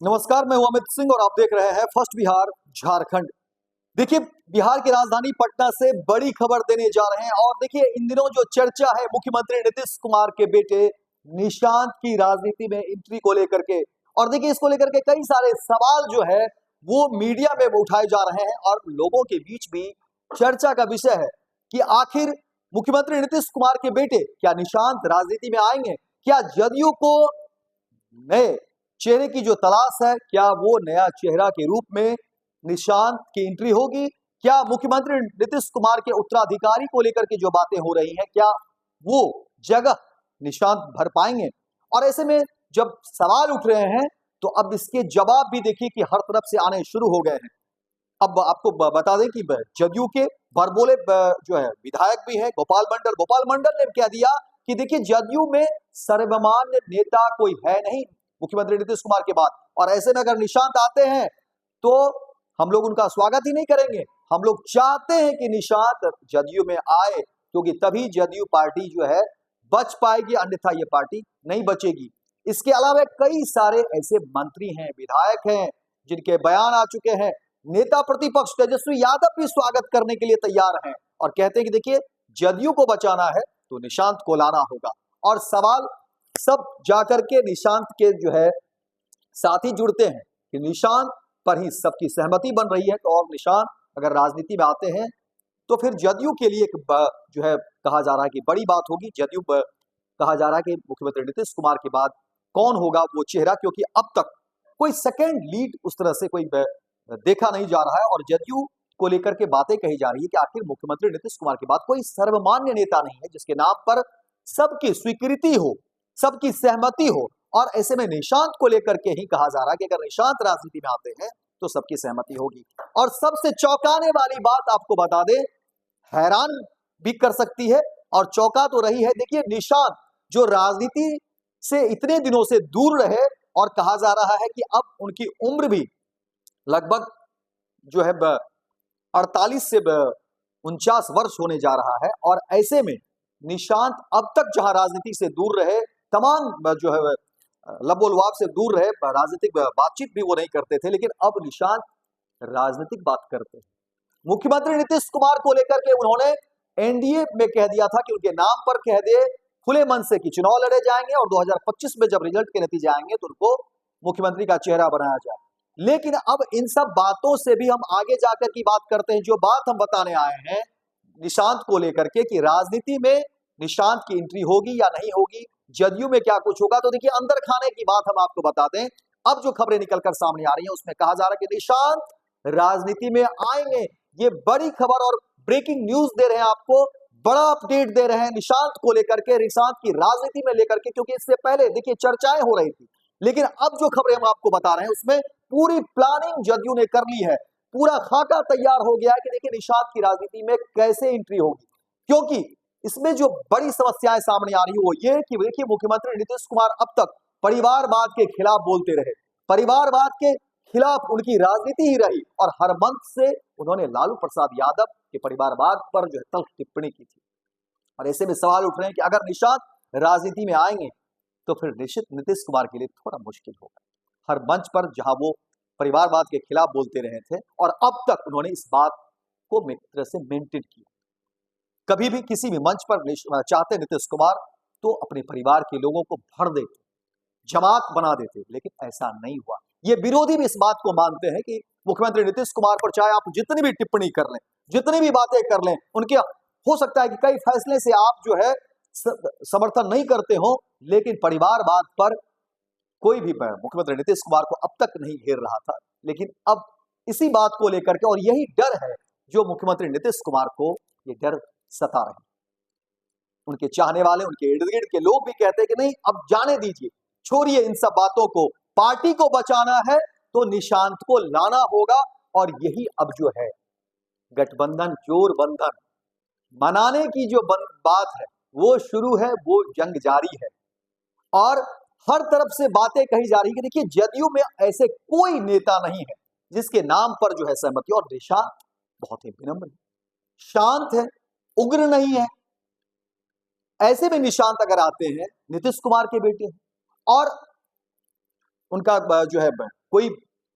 नमस्कार, मैं हूं अमित सिंह और आप देख रहे हैं फर्स्ट बिहार झारखंड। देखिए, बिहार की राजधानी पटना से बड़ी खबर देने जा रहे हैं और देखिए इन दिनों जो चर्चा है मुख्यमंत्री नीतीश कुमार के बेटे निशांत की राजनीति में एंट्री को लेकर के, और देखिए इसको लेकर के कई सारे सवाल जो है वो मीडिया में उठाए जा रहे हैं और लोगों के बीच भी चर्चा का विषय है कि आखिर मुख्यमंत्री नीतीश कुमार के बेटे क्या निशांत राजनीति में आएंगे? क्या जदयू को नए चेहरे की जो तलाश है, क्या वो नया चेहरा के रूप में निशांत की एंट्री होगी? क्या मुख्यमंत्री नीतीश कुमार के उत्तराधिकारी को लेकर के जो बातें हो रही हैं, क्या वो जगह निशांत भर पाएंगे? और ऐसे में जब सवाल उठ रहे हैं तो अब इसके जवाब भी देखिए कि हर तरफ से आने शुरू हो गए हैं। अब आपको बता दें कि जदयू के बड़बोले जो है विधायक भी है गोपाल मंडल ने कह दिया कि देखिए जदयू में सर्वमान्य नेता कोई है नहीं मुख्यमंत्री नीतीश कुमार के बाद, और ऐसे में अगर निशांत आते हैं तो हम लोग उनका स्वागत ही नहीं करेंगे। हम लोग चाहते हैं कि निशांत जदयू में आए क्योंकि तभी जदयू पार्टी जो है बच पाएगी, अन्यथा ये पार्टी नहीं बचेगी। इसके अलावा कई सारे ऐसे मंत्री हैं, विधायक हैं जिनके बयान आ चुके हैं। नेता प्रतिपक्ष तेजस्वी यादव भी स्वागत करने के लिए तैयार हैं और कहते हैं कि देखिए जदयू को बचाना है तो निशांत को लाना होगा। और सवाल सब जाकर के निशांत के जो है साथ ही जुड़ते हैं कि निशांत पर ही सबकी सहमति बन रही है, तो और निशांत अगर राजनीति में आते हैं तो फिर जदयू के लिए एक जो है कहा जा रहा है कि बड़ी बात होगी। जदयू कहा जा रहा है कि मुख्यमंत्री नीतीश कुमार के बाद कौन होगा वो चेहरा, क्योंकि अब तक कोई सेकेंड लीड उस तरह से कोई देखा नहीं जा रहा है और जदयू को लेकर के बातें कही जा रही है कि आखिर मुख्यमंत्री नीतीश कुमार के बाद कोई सर्वमान्य नेता नहीं है जिसके नाम पर सबकी स्वीकृति हो, सबकी सहमति हो। और ऐसे में निशांत को लेकर के ही कहा जा रहा है कि अगर निशांत राजनीति में आते हैं तो सबकी सहमति होगी। और सबसे चौंकाने वाली बात आपको बता दें, हैरान भी कर सकती है और चौंका तो रही है। देखिए निशांत जो राजनीति से इतने दिनों से दूर रहे और कहा जा रहा है कि अब उनकी उम्र भी लगभग जो है 48 से 49 वर्ष होने जा रहा है, और ऐसे में निशांत अब तक जहां राजनीति से दूर रहे, तमाम जो है लबोलवाब से दूर रहे, राजनीतिक बातचीत भी वो नहीं करते थे, लेकिन अब निशांत राजनीतिक बात करते हैं। मुख्यमंत्री नीतीश कुमार को लेकर के उन्होंने एनडीए में कह दिया था कि उनके नाम पर कह दे खुले मन से कि चुनाव लड़े जाएंगे और 2025 में जब रिजल्ट के नतीजे आएंगे तो उनको मुख्यमंत्री का चेहरा बनाया जाए। लेकिन अब इन सब बातों से भी हम आगे जाकर की बात करते हैं। जो बात हम बताने आए हैं निशांत को लेकर के कि राजनीति में निशांत की एंट्री होगी या नहीं होगी, जदयू में क्या कुछ होगा, तो देखिए अंदर खाने की बात हम आपको बता दें। अब जो खबरें निकलकर सामने आ रही हैं उसमें कहा जा रहा है कि निशांत राजनीति में आएंगे। ये बड़ी खबर और ब्रेकिंग न्यूज दे रहे हैं आपको, बड़ा अपडेट दे रहे हैं निशांत को लेकर के, निशांत की राजनीति में लेकर के, क्योंकि इससे पहले देखिए चर्चाएं हो रही थी, लेकिन अब जो खबरें हम आपको बता रहे हैं उसमें पूरी प्लानिंग जदयू ने कर ली है। पूरा खाका तैयार हो गया है कि देखिए निशांत की राजनीति में कैसे एंट्री होगी। क्योंकि इसमें जो बड़ी समस्याएं सामने आ रही है वो ये कि देखिए मुख्यमंत्री नीतीश कुमार अब तक परिवारवाद के खिलाफ बोलते रहे, परिवारवाद के खिलाफ उनकी राजनीति ही रही, और हर मंच से उन्होंने लालू प्रसाद यादव के परिवारवाद पर जो है तल्ख टिप्पणी की थी। और ऐसे में सवाल उठ रहे हैं कि अगर निशांत राजनीति में आएंगे तो फिर निश्चित नीतीश कुमार के लिए थोड़ा मुश्किल होगा। हर मंच पर जहां वो परिवारवाद के खिलाफ बोलते रहे थे और अब तक उन्होंने इस बात को एक तरह से मेंटेन किया। कभी भी किसी भी मंच पर चाहते नीतीश कुमार तो अपने परिवार के लोगों को भर देते, जमात बना देते, लेकिन ऐसा नहीं हुआ। ये विरोधी भी इस बात को मानते हैं कि मुख्यमंत्री नीतीश कुमार पर चाहे आप जितनी भी टिप्पणी कर लें, जितनी भी बातें कर लें, उनके हो सकता है कि कई फैसले से आप जो है समर्थन नहीं करते हो, लेकिन परिवारवाद पर कोई भी मुख्यमंत्री नीतीश कुमार को अब तक नहीं घेर रहा था। लेकिन अब इसी बात को लेकर के, और यही डर है जो मुख्यमंत्री नीतीश कुमार को ये डर सता रहे। उनके चाहने वाले, उनके इर्द गिर्द के लोग भी कहते हैं कि नहीं अब जाने दीजिए, छोड़िए इन सब बातों को, पार्टी को बचाना है तो निशांत को लाना होगा। और यही अब जो है गठबंधन, जोर बंधन मनाने की जो बात है वो शुरू है, वो जंग जारी है। और हर तरफ से बातें कही जा रही है कि देखिए जदयू में ऐसे कोई नेता नहीं है जिसके नाम पर जो है सहमति, और निशांत बहुत ही विनम्र है, शांत है, उग्र नहीं है। ऐसे में निशांत अगर आते हैं, नीतीश कुमार के बेटे हैं और उनका जो है कोई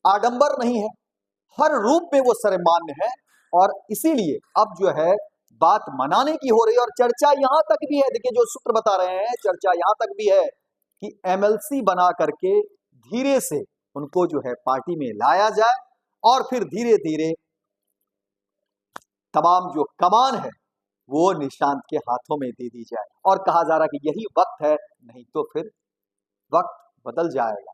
आडंबर नहीं है, हर रूप में वो सर्वमान्य है। और इसीलिए अब जो है बात मनाने की हो रही है और चर्चा यहां तक भी है, देखिए जो सूत्र बता रहे हैं, चर्चा यहां तक भी है कि एमएलसी बना करके धीरे से उनको जो है पार्टी में लाया जाए और फिर धीरे धीरे तमाम जो कमान है वो निशांत के हाथों में दे दी जाए। और कहा जा रहा है कि यही वक्त है, नहीं तो फिर वक्त बदल जाएगा।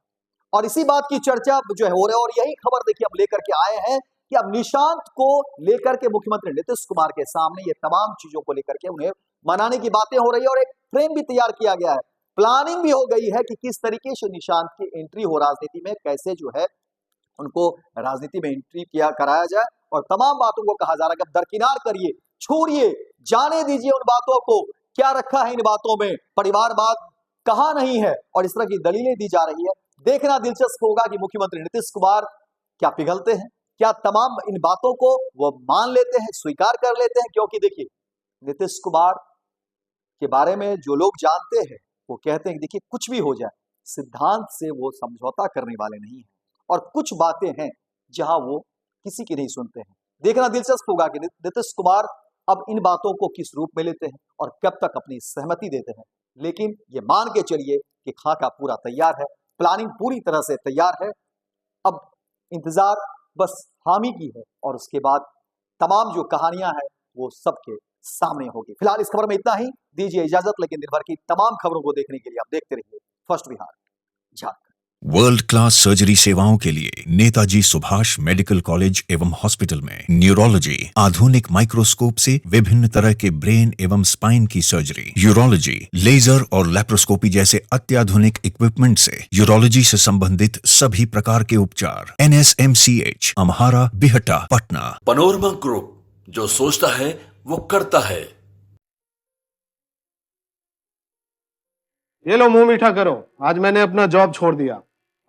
और इसी बात की चर्चा जो है हो रहा है और यही खबर देखिए हम लेकर के आए हैं कि अब निशांत को लेकर के मुख्यमंत्री नीतीश कुमार के सामने ये तमाम चीजों को लेकर के उन्हें मनाने की बातें हो रही है और एक फ्रेम भी तैयार किया गया है, प्लानिंग भी हो गई है कि किस तरीके से निशांत की एंट्री हो राजनीति में, कैसे जो है उनको राजनीति में एंट्री किया कराया जाए। और तमाम बातों को कहा जा रहा है कि अब दरकिनार करिए, छोड़िए, जाने दीजिए उन बातों को, क्या रखा है इन बातों में, परिवारवाद कहा नहीं है और इस तरह की दलीलें दी जा रही है। देखना दिलचस्प होगा कि मुख्यमंत्री नीतीश कुमार क्या पिघलते हैं, क्या तमाम इन बातों को वो मान लेते हैं, स्वीकार कर लेते हैं। क्योंकि देखिए नीतीश कुमार के बारे में जो लोग जानते हैं वो कहते हैं कि देखिए कुछ भी हो जाए सिद्धांत से वो समझौता करने वाले नहीं है और कुछ बातें हैं जहां वो किसी की नहीं सुनते हैं। देखना दिलचस्प होगा कि नीतीश कुमार अब इन बातों को किस रूप में लेते हैं और कब तक अपनी सहमति देते हैं। लेकिन ये मान के चलिए कि खाका पूरा तैयार है, प्लानिंग पूरी तरह से तैयार है। अब इंतजार बस हामी की है और उसके बाद तमाम जो कहानियां हैं वो सबके सामने होगी। फिलहाल इस खबर में इतना ही, दीजिए इजाजत, लेकिन दिन भर की तमाम खबरों को देखने के लिए आप देखते रहिए first Bihar Jharkhand. World class surgery सेवाओं के लिए नेताजी सुभाष मेडिकल कॉलेज एवं हॉस्पिटल में न्यूरोलॉजी, आधुनिक माइक्रोस्कोप से विभिन्न तरह के ब्रेन एवं स्पाइन की सर्जरी, यूरोलॉजी, लेजर और लेप्रोस्कोपी जैसे अत्याधुनिक इक्विपमेंट से यूरोलॉजी से संबंधित सभी प्रकार के उपचार। NSMCH, Amhara, Bihta, Patna. Panorama Group, जो सोचता है वो करता है। ये लो मुंह मीठा करो, आज मैंने अपना जॉब छोड़ दिया,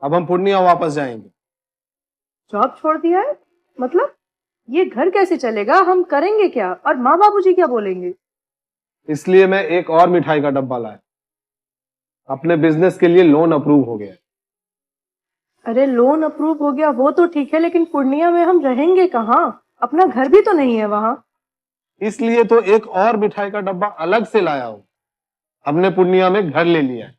अब हम पूर्णिया वापस जाएंगे। जॉब छोड़ दिया है? मतलब ये घर कैसे चलेगा, हम करेंगे क्या और माँ बाबूजी क्या बोलेंगे? इसलिए मैं एक और मिठाई का डब्बा लाया, अपने बिजनेस के लिए लोन अप्रूव हो गया। अरे लोन अप्रूव हो गया वो तो ठीक है, लेकिन पूर्णिया में हम रहेंगे कहाँ? अपना घर भी तो नहीं है वहाँ। इसलिए तो एक और मिठाई का डब्बा अलग से लाया हूँ, हमने पूर्णिया में घर ले लिया है,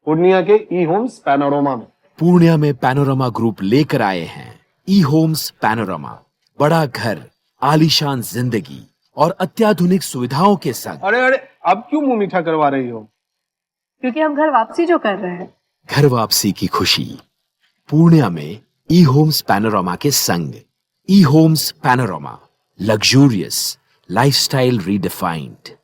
पूर्णिया के ई होम्स पैनोरमा में। पूर्णिया में पैनोरमा ग्रुप लेकर आए हैं ई होम्स पैनोरमा, बड़ा घर, आलीशान जिंदगी और अत्याधुनिक सुविधाओं के संग। अरे अब क्यों मुंह मीठा करवा रही हो? क्योंकि हम घर वापसी जो कर रहे हैं। घर वापसी की खुशी पूर्णिया में ई होम्स पैनोरमा के संग। ई Homes Panorama, luxurious lifestyle redefined.